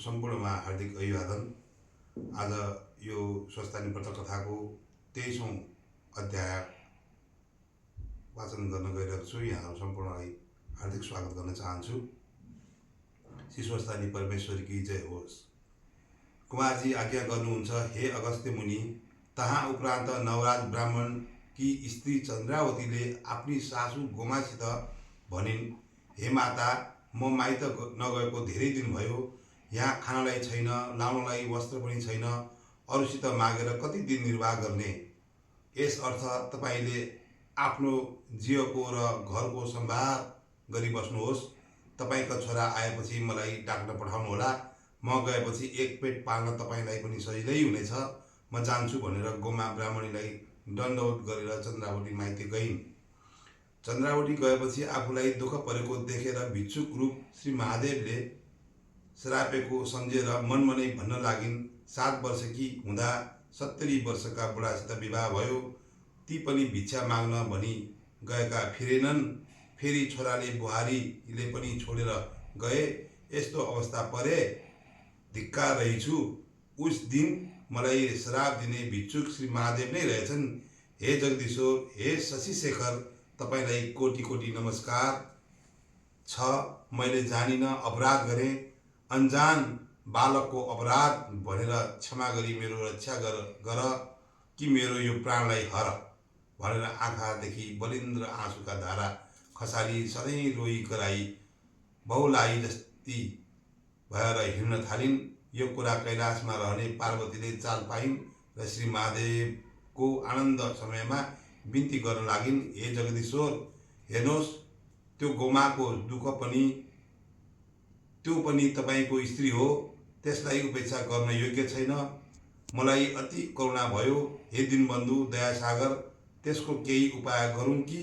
सम्पूर्णमा हार्दिक अभिवादन। आज यो स्वस्थानी व्रत कथाको 23औं अध्याय वाचन गर्न गइरहेको छु। यहाँहरू सम्पूर्णलाई हार्दिक स्वागत गर्न चाहन्छु। श्री स्वस्थानी परमेश्वरीकी जय होस्। कुमारजी आज्ञा गर्नुहुन्छ, हे अगस्त्य मुनि, तहाँ उपरान्त नवराज ब्राह्मण की स्त्री चन्द्रावतीले आफ्नी सासू गोमासित भनिन्, हे माता, म माइत नगएको धेरै दिन भयो। यहाँ खानलाई छैन, लाउनलाई वस्त्र पनि छैन। अरूसित मागेर कति दिन निर्वाह गर्ने? यस अर्थ तपाईँले आफ्नो जीवको र घरको सम्भार गरी बस्नुहोस्। तपाईँका छोरा आएपछि मलाई डाक्न पठाउनुहोला। म गएपछि एक पेट पाल्न तपाईँलाई पनि सजिलै हुनेछ। म जान्छु भनेर गोमा ब्राह्मणीलाई दण्डवत गरेर चन्द्रावती माइती गइन्। चन्द्रावती गएपछि आफूलाई दुःख परेको देखेर भिक्षुक रूप श्री महादेवले श्रापेको सम्झेर मनमनै भन्न लागिन्, 7 वर्षकी हुँदा 70 वर्षका बुढासित विवाह भयो। ती पनि भिक्षा माग्न भनी गएका फिरेनन्। फेरि छोराले बुहारीले पनि छोडेर गए। यस्तो अवस्था परे धिक्कार रहेछु। उस दिन मलाई श्राप दिने भिक्षुक श्री महादेव नै रहेछन्। हे जगदीश्वर, हे शशिशेखर, तपाईँलाई कोटि कोटि नमस्कार छ। मैले जानिन अपराध गरेँ, अनजान बालकको अपराध भनेर क्षमा गरी मेरो रक्षा गर कि मेरो यो प्राणलाई हर भनेर आँखादेखि बलिन्द्र आँसुका धारा खसाली सधैँ रोई कराई बहुलाई जस्ती भएर हिँड्न थालिन्। यो कुरा कैलाशमा रहने पार्वतीले चाल पाइन् र श्री महादेवको आनन्द समयमा बिन्ती गर्न लागिन्, हे जगदीश्वर, हेर्नुहोस्, त्यो गोमाको दुःख पनि त्यो पनि तपाईँको स्त्री हो। त्यसलाई उपेक्षा गर्न योग्य छैन। मलाई अति करुणा भयो। हे दिनबन्धु दयासागर, त्यसको केही उपाय गरौँ कि?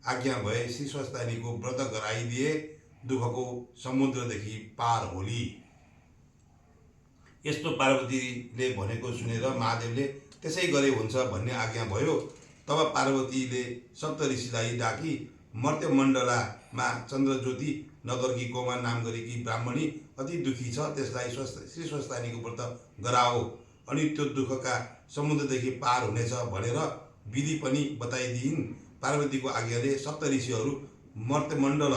आज्ञा भए श्री स्वस्थानीको व्रत गराइदिए दुःखको समुद्रदेखि पार होली। यस्तो पार्वतीले भनेको सुनेर महादेवले त्यसै गरे हुन्छ भन्ने आज्ञा भयो। तब पार्वतीले सप्तऋषिलाई डाकी मर्त्यमण्डलामा चन्द्रज्योति नगरकी गोमा नाम गरेकी ब्राह्मणी अति दुखी छ, त्यसलाई श्री स्वस्थानीको व्रत गराओ अनि त्यो दुःखका समुद्रदेखि पार हुनेछ भनेर विधि पनि बताइदिइन्। पार्वतीको आज्ञाले सप्तऋषिहरू मर्त्यमण्डल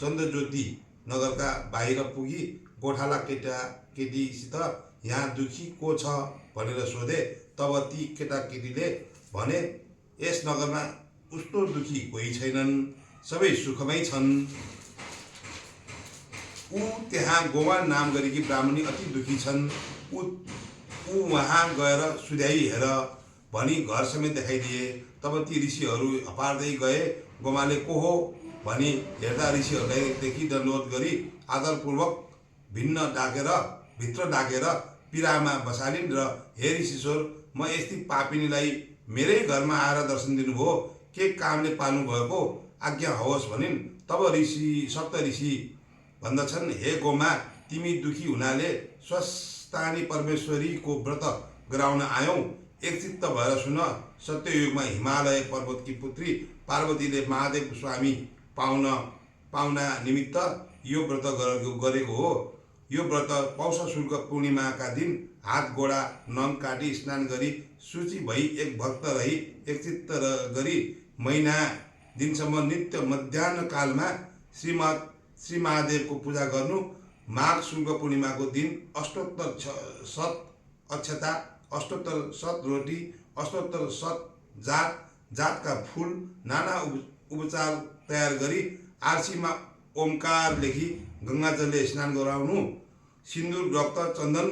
चन्द्रज्योति नगरका बाहिर पुगी गोठाला केटाकेटीसित यहाँ दुखी को छ भनेर सोधे। तब ती केटाकेटीले भने, यस नगरमा उस्तो दुखी कोही छैनन्, सबै सुखमै छन्। ऊ त्यहाँ गोमा नाम गरेकी ब्राह्मणी अति दुखी छन्। ऊ वहाँ गएर सुध्याई हेर भनी घर समेत देखाइदिए। तब ती ऋषिहरू हपार्दै गए। गोमाले को हो भनी हेर्दा ऋषिहरूलाई देखि दण्डवत गरी आदरपूर्वक भित्र डाकेर पिरामा बसालिन् र हे ऋषिश्वर, म यस्ती पापिनीलाई मेरै घरमा आएर दर्शन दिनुभयो, के कामले पाल्नु भएको? आज्ञा होस् भनिन्। तब सप्त ऋषि भन्दछन्, हे गोमा, तिमी दुखी हुनाले स्वस्थानी परमेश्वरीको व्रत गराउन आयौ। एकचित्त भएर सुन। सत्ययुगमा हिमालय पर्वतकी पुत्री पार्वतीले महादेव स्वामी पाउना निमित्त यो व्रत गरेको हो। यो व्रत पौष शुक्ल पूर्णिमाका दिन हात गोडा नङ काटी स्नान गरी शुचि भई एक भक्त रही एकचित्त गरी महिना दिनसम्म नित्य मध्याह्न कालमा श्री महादेवको पूजा गर्नु। माघ शुक्ल पूर्णिमाको दिन अष्टोत्तर शत अक्षता, अष्टोत्तर शत रोटी, अष्टोत्तर शत जातका फूल, नाना उपचार तयार गरी आरसीमा ओमकार लेखी गङ्गाजलले स्नान गराउनु। सिन्दुर, रक्त, चन्दन,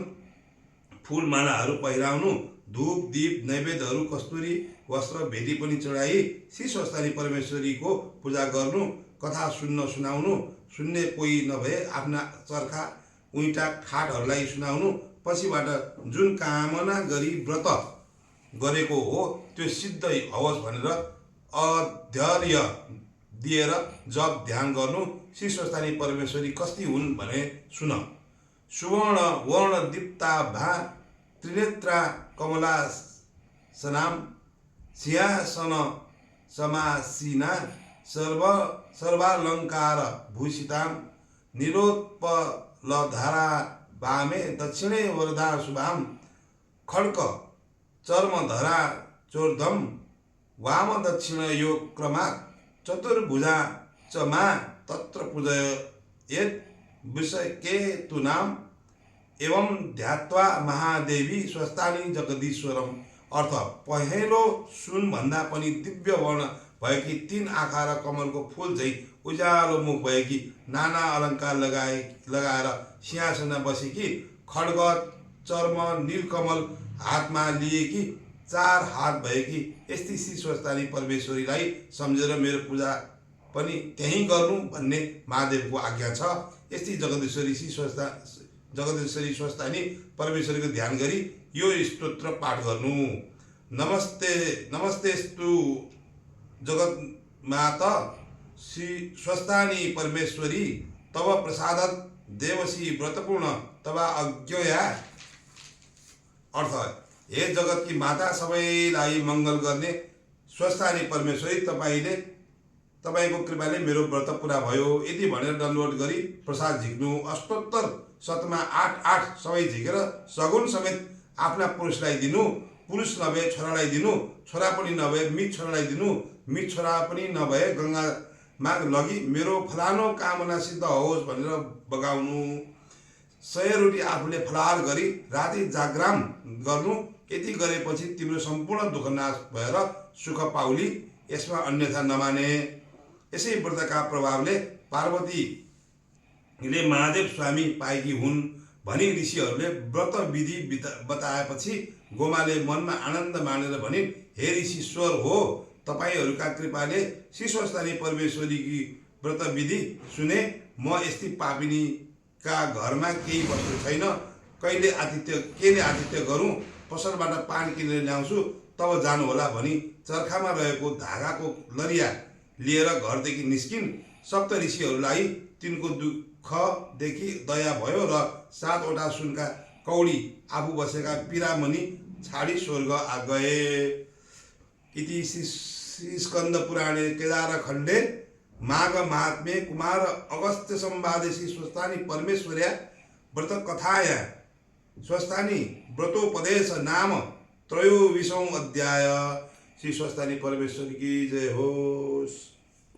फूलमालाहरू पहिराउनु। धूप दीप नैवेद्यहरू, कस्तुरी वस्त्र भेटी पनि चढाई श्री स्वस्थानी परमेश्वरीको पूजा गर्नु। कथा सुनाउनु। सुन्ने कोही नभए आफ्ना चर्खा उइँटा खाटहरूलाई सुनाउनु। पछिबाट जुन कामना गरी व्रत गरेको हो त्यो सिद्ध होस् भनेर अध्यर्य दिएर जप ध्यान गर्नु। श्री स्वस्थानी परमेश्वरी कस्ती हुन् भने सुन। सुवर्ण वर्ण दीप्ताभा त्रिनेत्रा कमलासनाम सिंहासन समासीना सर्वालङ्कार भूषितां निरोत्पलधारा वामे दक्षिणे वरदा शुभाम खड्क चर्मधरा चोर्धम वाम दक्षिण यो क्रमात् चतुर्भुजा च मा तत्र पूजयेत् विषकेतुनाम एवं ध्यात्वा महादेवी स्वस्थानी जगदीश्वरम। अर्थ पहेँलो सुनभन्दा पनि दिव्य वर्ण भएकी 3 आँखा र कमलको फूल झैँ उज्यालो मुख भएकी नाना अलङ्कार लगाएर सिंहासनमा बसेकी खड्ग चर्म नीलकमल हातमा लिएकी 4 हात भएकी यस्ती श्री स्वस्थानी परमेश्वरीलाई सम्झेर मेरो पूजा पनि त्यहीँ गर्नु भन्ने महादेवको आज्ञा छ। यस्ती जगदीश्वरी स्वस्थानी परमेश्वरीको ध्यान गरी यो स्तोत्र पाठ गर्नु। नमस्तेस्तु जगन्माता श्री स्वस्थानी परमेश्वरी तव प्रसादत देवसी व्रतपूर्ण तवा अज्ञया। अर्थ हे जगतकी माता सबैलाई मङ्गल गर्ने स्वस्थानी परमेश्वरी तपाईँको कृपाले मेरो व्रत पुरा भयो यदि भनेर दण्डवत गरी प्रसाद झिक्नु। अष्टोत्तर शतमा 8 सबै झिकेर सगुन समेत आफ्ना पुरुषलाई दिनु, पुरुष नभए छोरालाई दिनु, छोरा पनि नभए मित छोरालाई दिनु, मित छोरा पनि नभए गङ्गामा लगी मेरो फलानो कामना सिद्ध होस् भनेर बगाउनु। 100 रोटी आफूले फलाहार गरी राति जागराम गर्नु। यति गरेपछि तिम्रो सम्पूर्ण दुःख नाश भएर सुख पाउली, यसमा अन्यथा नमाने। यसै व्रतका प्रभावले पार्वतीले महादेव स्वामी पाएकी हुन् भनी ऋषिहरूले व्रत विधि बताएपछि गोमाले मनमा आनन्द मानेर भनिन्, हे ऋषिश्वर हो, तपाईँहरूका कृपाले श्री स्वस्थानी परमेश्वरीकी व्रत विधि सुने। म यस्ती पापिनीका घरमा केही वस्तु छैन, केले आतिथ्य गरौँ, पसलबाट पान किनेर ल्याउँछु, तब जानुहोला भनी चर्खामा रहेको धागाको लरिया लिएर घरदेखि निस्किन्। सप्त ऋषिहरूलाई तिनको दुःखदेखि दया भयो र 7वटा सुनका कौडी आफू बसेका पिरामणि छाडी स्वर्ग गए। इति श्री स्कन्द पुराणे केदारखण्डे माघ महात्म्ये कुमार अगस्त्य संवादे श्री स्वस्थानी परमेश्वर्या व्रत कथाया स्वस्थानी व्रतोपदेश नाम 23वां अध्याय। श्री स्वस्थानी परमेश्वरी की जय होस्।